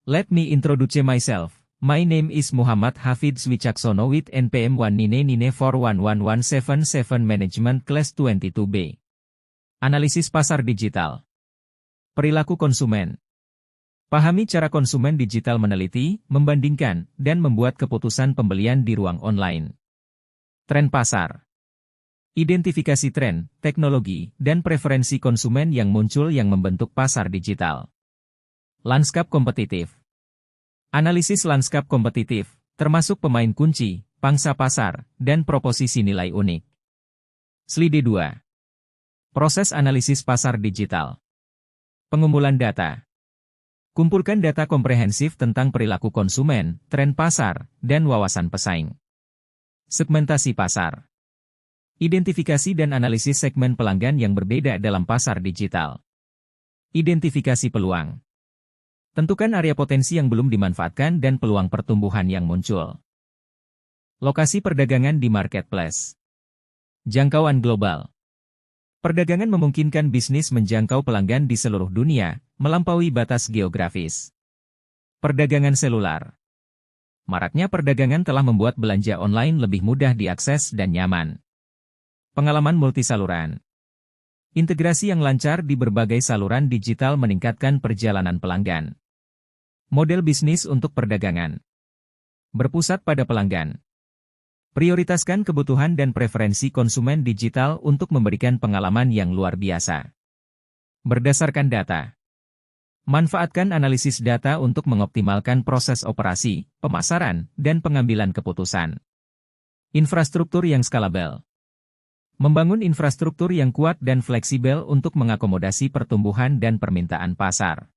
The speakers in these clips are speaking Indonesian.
Let me introduce myself. My name is Muhammad Hafidz Wicaksono with NPM 199411177 Management Class 22B. Analisis pasar digital. Perilaku konsumen. Pahami cara konsumen digital meneliti, membandingkan, dan membuat keputusan pembelian di ruang online. Tren pasar. Identifikasi tren, teknologi, dan preferensi konsumen yang muncul yang membentuk pasar digital. Lanskap kompetitif. Analisis lanskap kompetitif, termasuk pemain kunci, pangsa pasar, dan proposisi nilai unik. Slide 2. Proses analisis pasar digital. Pengumpulan data. Kumpulkan data komprehensif tentang perilaku konsumen, tren pasar, dan wawasan pesaing. Segmentasi pasar. Identifikasi dan analisis segmen pelanggan yang berbeda dalam pasar digital. Identifikasi peluang. Tentukan area potensi yang belum dimanfaatkan dan peluang pertumbuhan yang muncul. Lokasi perdagangan di marketplace. Jangkauan global. Perdagangan memungkinkan bisnis menjangkau pelanggan di seluruh dunia, melampaui batas geografis. Perdagangan selular. Maraknya perdagangan telah membuat belanja online lebih mudah diakses dan nyaman. Pengalaman multisaluran. Integrasi yang lancar di berbagai saluran digital meningkatkan perjalanan pelanggan. Model bisnis untuk perdagangan. Berpusat pada pelanggan. Prioritaskan kebutuhan dan preferensi konsumen digital untuk memberikan pengalaman yang luar biasa. Berdasarkan data. Manfaatkan analisis data untuk mengoptimalkan proses operasi, pemasaran, dan pengambilan keputusan. Infrastruktur yang skalabel. Membangun infrastruktur yang kuat dan fleksibel untuk mengakomodasi pertumbuhan dan permintaan pasar.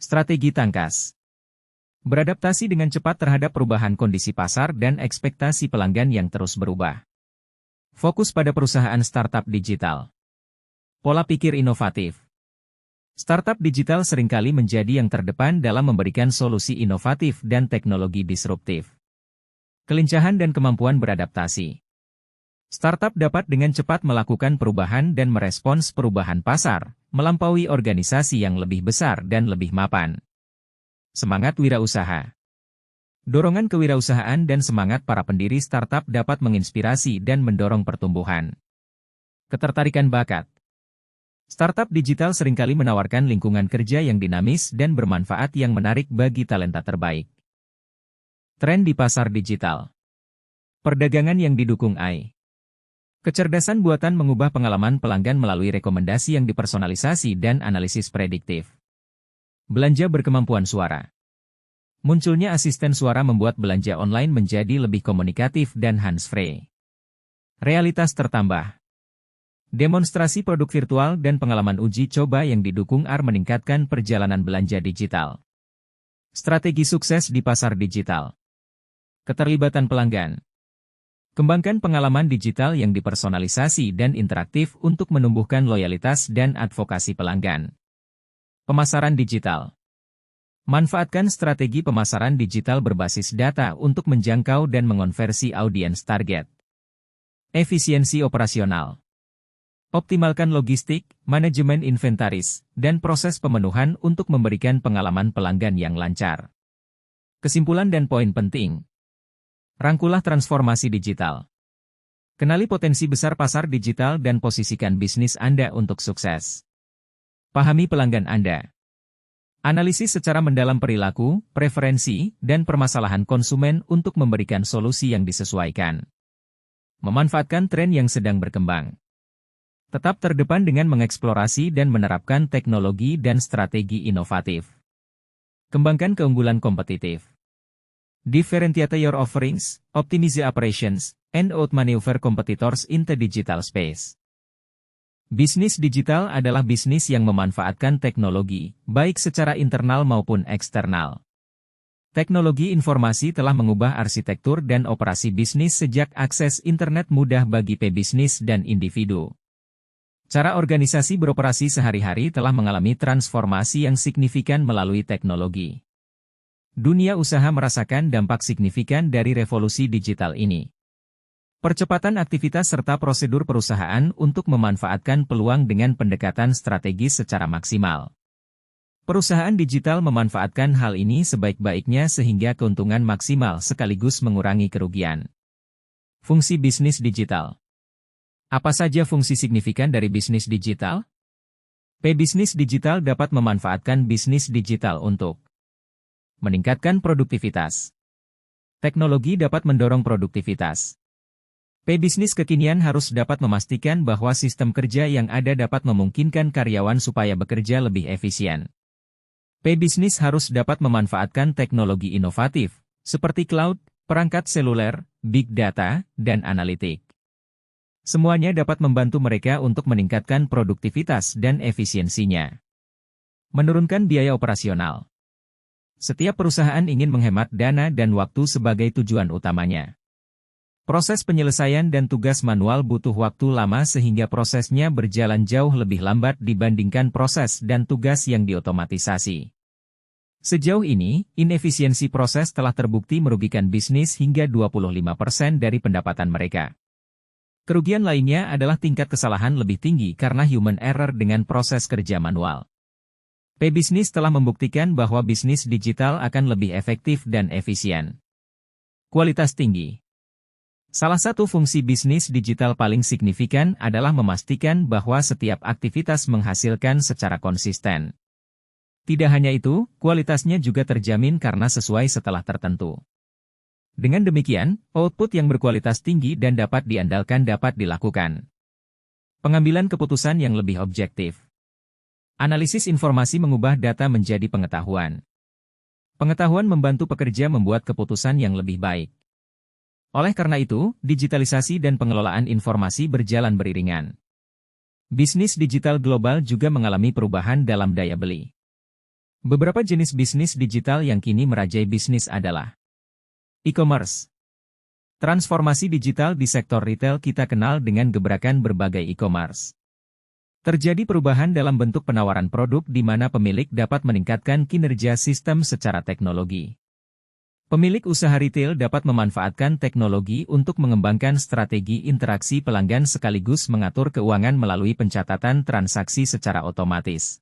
Strategi tangkas. Beradaptasi dengan cepat terhadap perubahan kondisi pasar dan ekspektasi pelanggan yang terus berubah. Fokus pada perusahaan startup digital. Pola pikir inovatif. Startup digital seringkali menjadi yang terdepan dalam memberikan solusi inovatif dan teknologi disruptif. Kelincahan dan kemampuan beradaptasi. Startup dapat dengan cepat melakukan perubahan dan merespons perubahan pasar, melampaui organisasi yang lebih besar dan lebih mapan. Semangat wirausaha. Dorongan kewirausahaan dan semangat para pendiri startup dapat menginspirasi dan mendorong pertumbuhan. Ketertarikan bakat. Startup digital seringkali menawarkan lingkungan kerja yang dinamis dan bermanfaat yang menarik bagi talenta terbaik. Tren di pasar digital. Perdagangan yang didukung AI. Kecerdasan buatan mengubah pengalaman pelanggan melalui rekomendasi yang dipersonalisasi dan analisis prediktif. Belanja berkemampuan suara. Munculnya asisten suara membuat belanja online menjadi lebih komunikatif dan hands-free. Realitas tertambah. Demonstrasi produk virtual dan pengalaman uji coba yang didukung AR meningkatkan perjalanan belanja digital. Strategi sukses di pasar digital. Keterlibatan pelanggan. Kembangkan pengalaman digital yang dipersonalisasi dan interaktif untuk menumbuhkan loyalitas dan advokasi pelanggan. Pemasaran digital. Manfaatkan strategi pemasaran digital berbasis data untuk menjangkau dan mengonversi audiens target. Efisiensi operasional. Optimalkan logistik, manajemen inventaris, dan proses pemenuhan untuk memberikan pengalaman pelanggan yang lancar. Kesimpulan dan poin penting. Rangkulah transformasi digital. Kenali potensi besar pasar digital dan posisikan bisnis Anda untuk sukses. Pahami pelanggan Anda. Analisis secara mendalam perilaku, preferensi, dan permasalahan konsumen untuk memberikan solusi yang disesuaikan. Memanfaatkan tren yang sedang berkembang. Tetap terdepan dengan mengeksplorasi dan menerapkan teknologi dan strategi inovatif. Kembangkan keunggulan kompetitif. Differentiate your offerings, optimize operations, and outmaneuver competitors in the digital space. Bisnis digital adalah bisnis yang memanfaatkan teknologi, baik secara internal maupun eksternal. Teknologi informasi telah mengubah arsitektur dan operasi bisnis sejak akses internet mudah bagi pebisnis dan individu. Cara organisasi beroperasi sehari-hari telah mengalami transformasi yang signifikan melalui teknologi. Dunia usaha merasakan dampak signifikan dari revolusi digital ini. Percepatan aktivitas serta prosedur perusahaan untuk memanfaatkan peluang dengan pendekatan strategis secara maksimal. Perusahaan digital memanfaatkan hal ini sebaik-baiknya sehingga keuntungan maksimal sekaligus mengurangi kerugian. Fungsi bisnis digital. Apa saja fungsi signifikan dari bisnis digital? Bisnis digital dapat memanfaatkan bisnis digital untuk meningkatkan produktivitas. Teknologi dapat mendorong produktivitas. Bisnis kekinian harus dapat memastikan bahwa sistem kerja yang ada dapat memungkinkan karyawan supaya bekerja lebih efisien. Bisnis harus dapat memanfaatkan teknologi inovatif, seperti cloud, perangkat seluler, big data, dan analitik. Semuanya dapat membantu mereka untuk meningkatkan produktivitas dan efisiensinya. Menurunkan biaya operasional. Setiap perusahaan ingin menghemat dana dan waktu sebagai tujuan utamanya. Proses penyelesaian dan tugas manual butuh waktu lama sehingga prosesnya berjalan jauh lebih lambat dibandingkan proses dan tugas yang diotomatisasi. Sejauh ini, inefisiensi proses telah terbukti merugikan bisnis hingga 25% dari pendapatan mereka. Kerugian lainnya adalah tingkat kesalahan lebih tinggi karena human error dengan proses kerja manual. Bisnis telah membuktikan bahwa bisnis digital akan lebih efektif dan efisien. Kualitas tinggi. Salah satu fungsi bisnis digital paling signifikan adalah memastikan bahwa setiap aktivitas menghasilkan secara konsisten. Tidak hanya itu, kualitasnya juga terjamin karena sesuai setelah tertentu. Dengan demikian, output yang berkualitas tinggi dan dapat diandalkan dapat dilakukan. Pengambilan keputusan yang lebih objektif. Analisis informasi mengubah data menjadi pengetahuan. Pengetahuan membantu pekerja membuat keputusan yang lebih baik. Oleh karena itu, digitalisasi dan pengelolaan informasi berjalan beriringan. Bisnis digital global juga mengalami perubahan dalam daya beli. Beberapa jenis bisnis digital yang kini merajai bisnis adalah e-commerce. Transformasi digital di sektor retail kita kenal dengan gebrakan berbagai e-commerce. Terjadi perubahan dalam bentuk penawaran produk di mana pemilik dapat meningkatkan kinerja sistem secara teknologi. Pemilik usaha retail dapat memanfaatkan teknologi untuk mengembangkan strategi interaksi pelanggan sekaligus mengatur keuangan melalui pencatatan transaksi secara otomatis.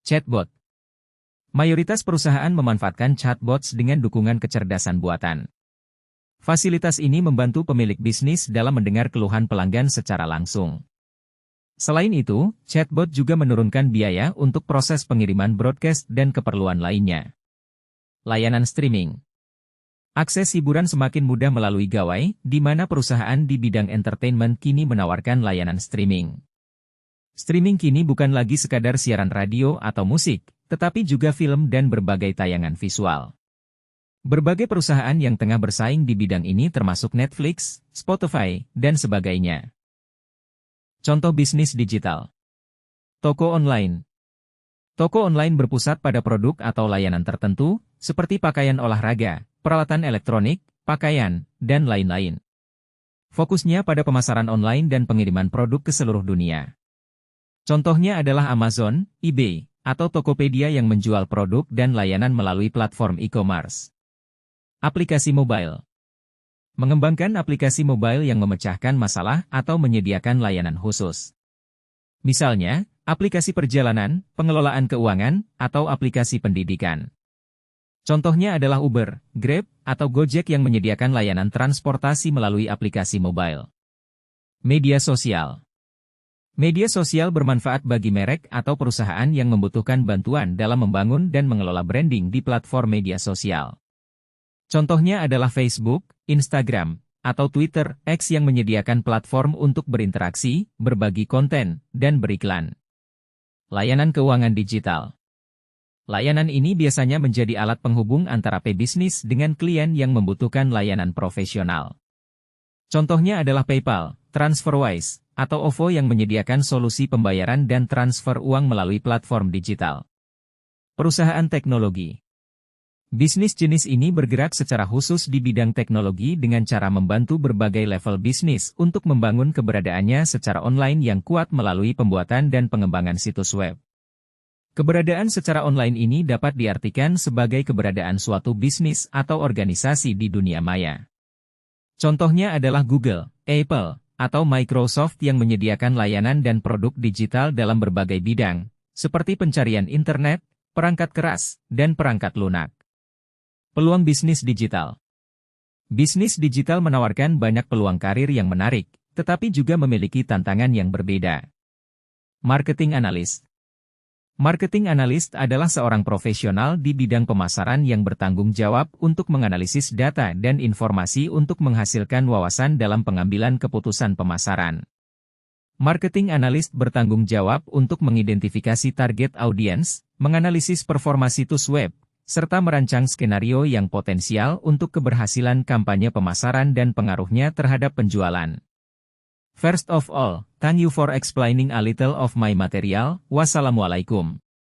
Chatbot. Mayoritas perusahaan memanfaatkan chatbots dengan dukungan kecerdasan buatan. Fasilitas ini membantu pemilik bisnis dalam mendengar keluhan pelanggan secara langsung. Selain itu, chatbot juga menurunkan biaya untuk proses pengiriman broadcast dan keperluan lainnya. Layanan streaming. Akses hiburan semakin mudah melalui gawai, di mana perusahaan di bidang entertainment kini menawarkan layanan streaming. Streaming kini bukan lagi sekadar siaran radio atau musik, tetapi juga film dan berbagai tayangan visual. Berbagai perusahaan yang tengah bersaing di bidang ini termasuk Netflix, Spotify, dan sebagainya. Contoh bisnis digital. Toko online. Toko online berpusat pada produk atau layanan tertentu, seperti pakaian olahraga, peralatan elektronik, pakaian, dan lain-lain. Fokusnya pada pemasaran online dan pengiriman produk ke seluruh dunia. Contohnya adalah Amazon, eBay, atau Tokopedia yang menjual produk dan layanan melalui platform e-commerce. Aplikasi mobile. Mengembangkan aplikasi mobile yang memecahkan masalah atau menyediakan layanan khusus. Misalnya, aplikasi perjalanan, pengelolaan keuangan, atau aplikasi pendidikan. Contohnya adalah Uber, Grab, atau Gojek yang menyediakan layanan transportasi melalui aplikasi mobile. Media sosial. Media sosial bermanfaat bagi merek atau perusahaan yang membutuhkan bantuan dalam membangun dan mengelola branding di platform media sosial. Contohnya adalah Facebook, Instagram, atau Twitter, X yang menyediakan platform untuk berinteraksi, berbagi konten, dan beriklan. Layanan keuangan digital. Layanan ini biasanya menjadi alat penghubung antara pebisnis dengan klien yang membutuhkan layanan profesional. Contohnya adalah PayPal, TransferWise, atau OVO yang menyediakan solusi pembayaran dan transfer uang melalui platform digital. Perusahaan teknologi. Bisnis jenis ini bergerak secara khusus di bidang teknologi dengan cara membantu berbagai level bisnis untuk membangun keberadaannya secara online yang kuat melalui pembuatan dan pengembangan situs web. Keberadaan secara online ini dapat diartikan sebagai keberadaan suatu bisnis atau organisasi di dunia maya. Contohnya adalah Google, Apple, atau Microsoft yang menyediakan layanan dan produk digital dalam berbagai bidang, seperti pencarian internet, perangkat keras, dan perangkat lunak. Peluang bisnis digital. Bisnis digital menawarkan banyak peluang karir yang menarik, tetapi juga memiliki tantangan yang berbeda. Marketing analis. Marketing analis adalah seorang profesional di bidang pemasaran yang bertanggung jawab untuk menganalisis data dan informasi untuk menghasilkan wawasan dalam pengambilan keputusan pemasaran. Marketing analis bertanggung jawab untuk mengidentifikasi target audiens, menganalisis performa situs web, serta merancang skenario yang potensial untuk keberhasilan kampanye pemasaran dan pengaruhnya terhadap penjualan. First of all, thank you for explaining a little of my material. Wassalamualaikum.